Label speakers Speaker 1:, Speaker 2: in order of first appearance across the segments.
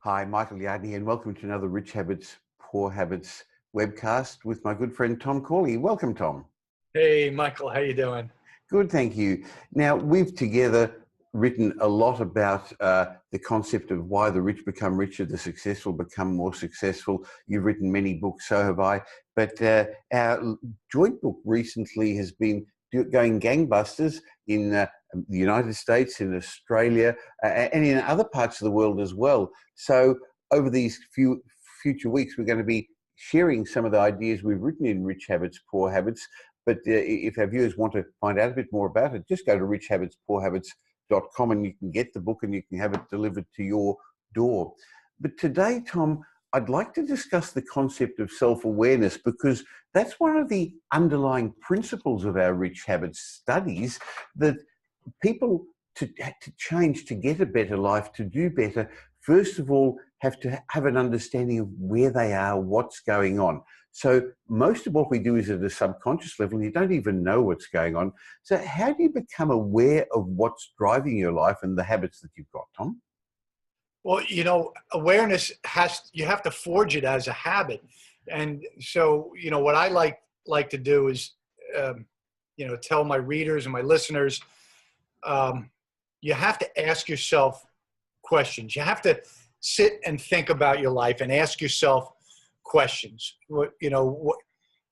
Speaker 1: Hi, Michael Yardney, and welcome to another Rich Habits, Poor Habits webcast with my good friend Tom Corley. Welcome, Tom.
Speaker 2: Hey, Michael, how you doing?
Speaker 1: Good, thank you. Now, we've together written a lot about the concept of why the rich become richer, the successful become more successful. You've written many books, so have I. But our joint book recently has been going gangbusters in the United States, in Australia, and in other parts of the world as well. So over these few future weeks, we're going to be sharing some of the ideas we've written in Rich Habits, Poor Habits. But if our viewers want to find out a bit more about it, just go to richhabitspoorhabits.com and you can get the book and you can have it delivered to your door. But today, Tom, I'd like to discuss the concept of self-awareness because that's one of the underlying principles of our Rich Habits studies, that people to change, to get a better life, to do better, first of all, have to have an understanding of where they are, what's going on. So most of what we do is at a subconscious level, and you don't even know what's going on. So how do you become aware of what's driving your life and the habits that you've got, Tom?
Speaker 2: Well, awareness you have to forge it as a habit. And so, what I like to do is, tell my readers and my listeners, you have to ask yourself questions. You have to sit and think about your life and ask yourself questions.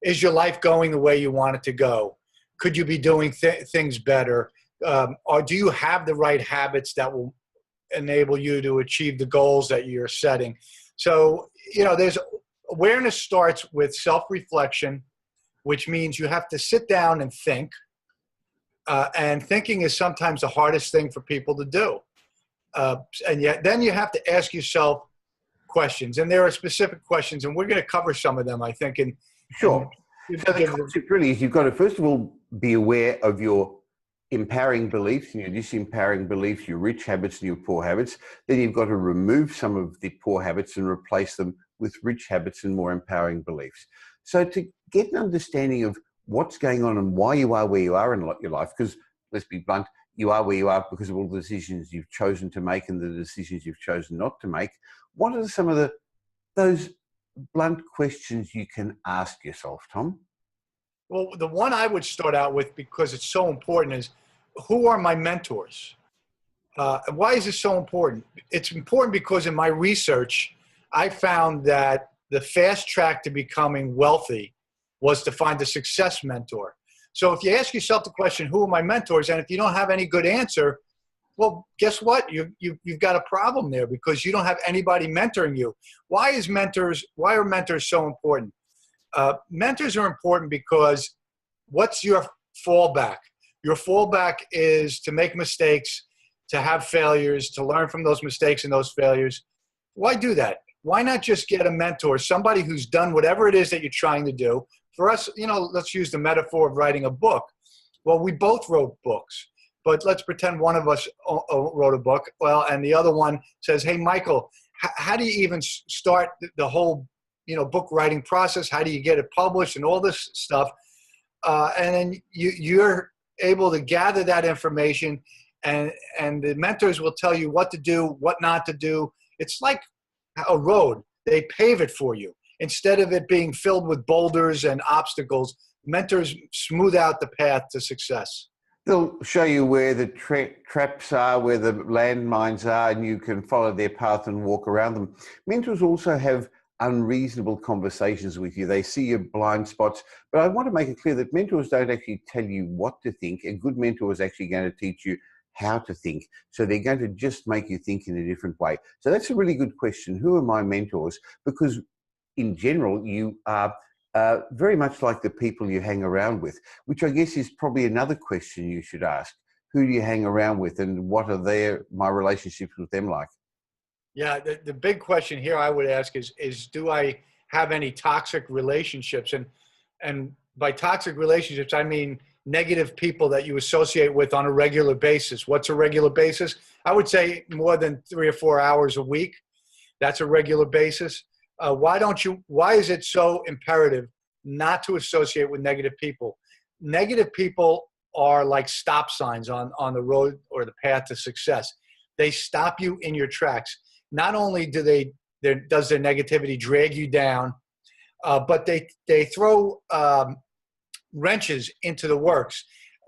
Speaker 2: Is your life going the way you want it to go? Could you be doing things better? Or do you have the right habits that will enable you to achieve the goals that you're setting? So, there's awareness starts with self-reflection, which means you have to sit down and think. And thinking is sometimes the hardest thing for people to do. And yet then you have to ask yourself questions, and there are specific questions, and we're going to cover some of them, I think.
Speaker 1: Sure. So the concept really is you've got to, first of all, be aware of your empowering beliefs and your disempowering beliefs, your rich habits and your poor habits. Then you've got to remove some of the poor habits and replace them with rich habits and more empowering beliefs. So to get an understanding of what's going on and why you are where you are in your life, because let's be blunt, you are where you are because of all the decisions you've chosen to make and the decisions you've chosen not to make. What are some of those blunt questions you can ask yourself, Tom?
Speaker 2: Well, the one I would start out with, because it's so important, is who are my mentors? Why is this so important? It's important because in my research, I found that the fast track to becoming wealthy was to find a success mentor. So if you ask yourself the question, who are my mentors? And if you don't have any good answer, well, guess what? You've got a problem there because you don't have anybody mentoring you. Why are mentors so important? Mentors are important because what's your fallback? Your fallback is to make mistakes, to have failures, to learn from those mistakes and those failures. Why do that? Why not just get a mentor, somebody who's done whatever it is that you're trying to do? For us, let's use the metaphor of writing a book. Well, we both wrote books, but let's pretend one of us wrote a book. Well, and the other one says, hey, Michael, how do you even start the whole, book writing process? How do you get it published and all this stuff? And then you're able to gather that information, and the mentors will tell you what to do, what not to do. It's like a road. They pave it for you. Instead of it being filled with boulders and obstacles, mentors smooth out the path to success.
Speaker 1: They'll show you where the traps are, where the landmines are, and you can follow their path and walk around them. Mentors also have unreasonable conversations with you. They see your blind spots. But I want to make it clear that mentors don't actually tell you what to think. A good mentor is actually going to teach you how to think. So they're going to just make you think in a different way. So that's a really good question. Who are my mentors? Because in general, you are very much like the people you hang around with, which I guess is probably another question you should ask. Who do you hang around with, and what are my relationships with them like?
Speaker 2: Yeah, the big question here I would ask is do I have any toxic relationships? And by toxic relationships, I mean negative people that you associate with on a regular basis. What's a regular basis? I would say more than 3 or 4 hours a week. That's a regular basis. Why is it so imperative not to associate with negative people? Negative people are like stop signs on the road or the path to success. They stop you in your tracks. not only does their negativity drag you down, but they throw wrenches into the works.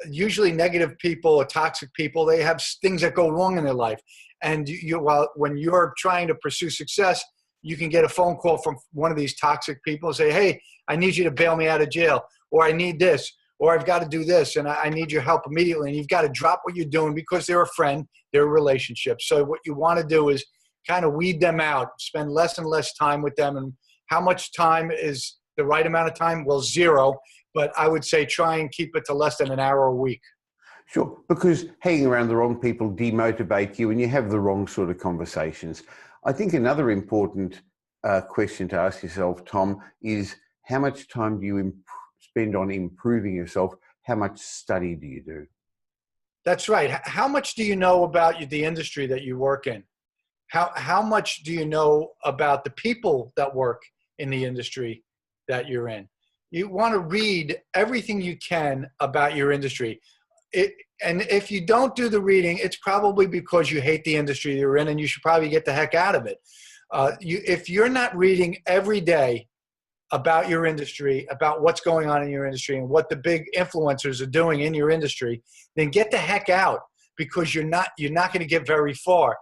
Speaker 2: Usually negative people or toxic people, they have things that go wrong in their life. And when you're trying to pursue success, you can get a phone call from one of these toxic people and say, hey, I need you to bail me out of jail, or I need this, or I've got to do this, and I need your help immediately. And you've got to drop what you're doing because they're a friend, they're a relationship. So what you want to do is kind of weed them out, spend less and less time with them. And how much time is the right amount of time? Well, 0. But I would say try and keep it to less than an hour a week.
Speaker 1: Sure, because hanging around the wrong people demotivate you and you have the wrong sort of conversations. I think another important question to ask yourself, Tom, is how much time do you spend on improving yourself? How much study do you do?
Speaker 2: That's right. How much do you know about the industry that you work in? How much do you know about the people that work in the industry that you're in? You want to read everything you can about your industry. And if you don't do the reading, it's probably because you hate the industry you're in and you should probably get the heck out of it. If you're not reading every day about your industry, about what's going on in your industry and what the big influencers are doing in your industry, then get the heck out, because you're not going to get very far.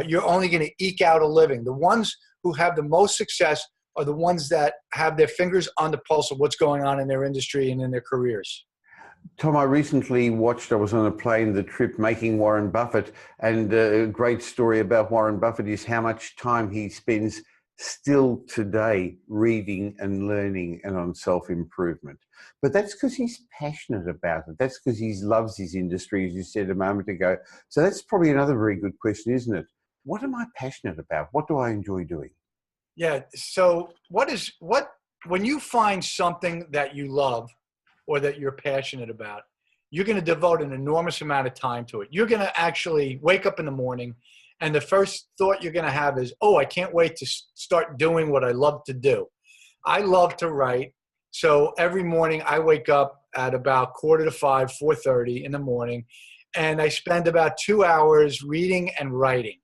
Speaker 2: You're only going to eke out a living. The ones who have the most success are the ones that have their fingers on the pulse of what's going on in their industry and in their careers.
Speaker 1: Tom, I recently watched, I was on a plane, the trip Making Warren Buffett, and a great story about Warren Buffett is how much time he spends still today reading and learning and on self-improvement. But that's because he's passionate about it. That's because he loves his industry, as you said a moment ago. So that's probably another very good question, isn't it? What am I passionate about? What do I enjoy doing?
Speaker 2: Yeah. So when you find something that you love or that you're passionate about, you're going to devote an enormous amount of time to it. You're going to actually wake up in the morning and the first thought you're going to have is, oh, I can't wait to start doing what I love to do. I love to write. So every morning I wake up at about 4:45, 4:30 in the morning, and I spend about 2 hours reading and writing.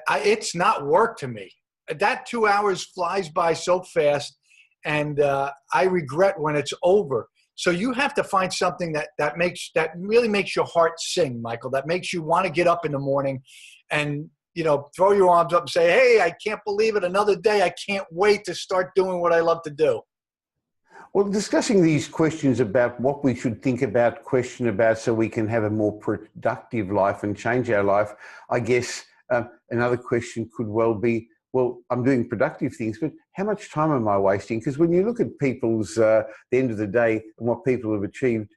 Speaker 2: It's not work to me. That 2 hours flies by so fast, and I regret when it's over. So you have to find something that really makes your heart sing, Michael, that makes you want to get up in the morning and, throw your arms up and say, hey, I can't believe it. Another day. I can't wait to start doing what I love to do.
Speaker 1: Well, discussing these questions about what we should think about, question about, so we can have a more productive life and change our life, I guess another question could well be, well, I'm doing productive things, but how much time am I wasting? Because when you look at people's, the end of the day and what people have achieved,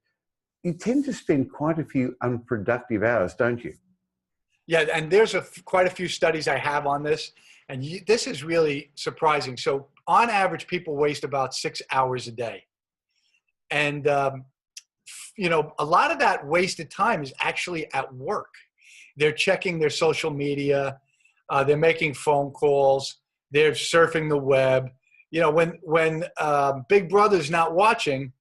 Speaker 1: you tend to spend quite a few unproductive hours, don't you?
Speaker 2: Yeah, and there's quite a few studies I have on this, and this is really surprising. So on average, people waste about 6 hours a day. And, a lot of that wasted time is actually at work. They're checking their social media. They're making phone calls. They're surfing the web. When Big Brother's not watching,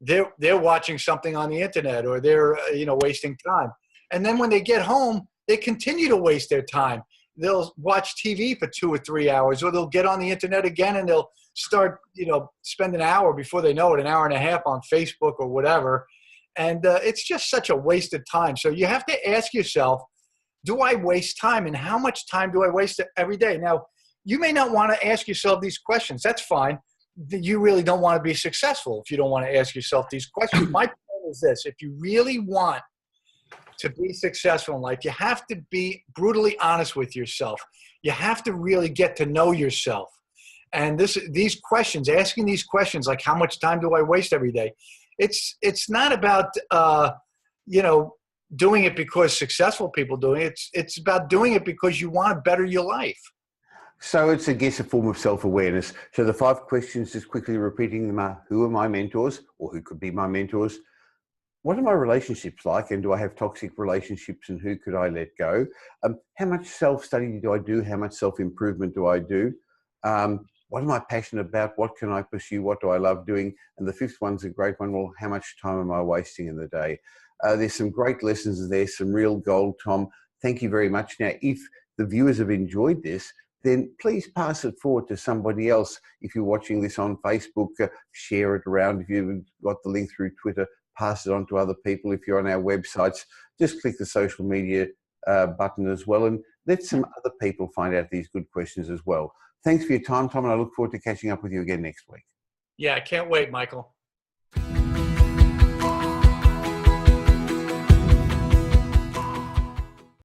Speaker 2: they're watching something on the internet, or they're wasting time. And then when they get home, they continue to waste their time. They'll watch TV for 2 or 3 hours, or they'll get on the internet again and they'll start, spend an hour before they know it, an hour and a half on Facebook or whatever. And it's just such a waste of time. So you have to ask yourself, do I waste time, and how much time do I waste every day? Now, you may not want to ask yourself these questions. That's fine. You really don't want to be successful if you don't want to ask yourself these questions. My point is this: if you really want to be successful in life, you have to be brutally honest with yourself. You have to really get to know yourself. And asking these questions, like how much time do I waste every day? It's not about, doing it because successful people doing it. It's about doing it because you want to better your life.
Speaker 1: So it's, I guess, a form of self-awareness. So the 5 questions, just quickly repeating them, are: who are my mentors, or who could be my mentors? What are my relationships like, and do I have toxic relationships, and who could I let go? How much self-study do I do? How much self-improvement do I do? What am I passionate about? What can I pursue? What do I love doing? And the 5th one's a great one. Well, how much time am I wasting in the day? There's some great lessons there, some real gold, Tom. Thank you very much. Now, if the viewers have enjoyed this, then please pass it forward to somebody else. If you're watching this on Facebook, share it around. If you've got the link through Twitter, pass it on to other people. If you're on our websites, just click the social media button as well, and let some other people find out these good questions as well. Thanks for your time, Tom, and I look forward to catching up with you again next week.
Speaker 2: Yeah, I can't wait, Michael.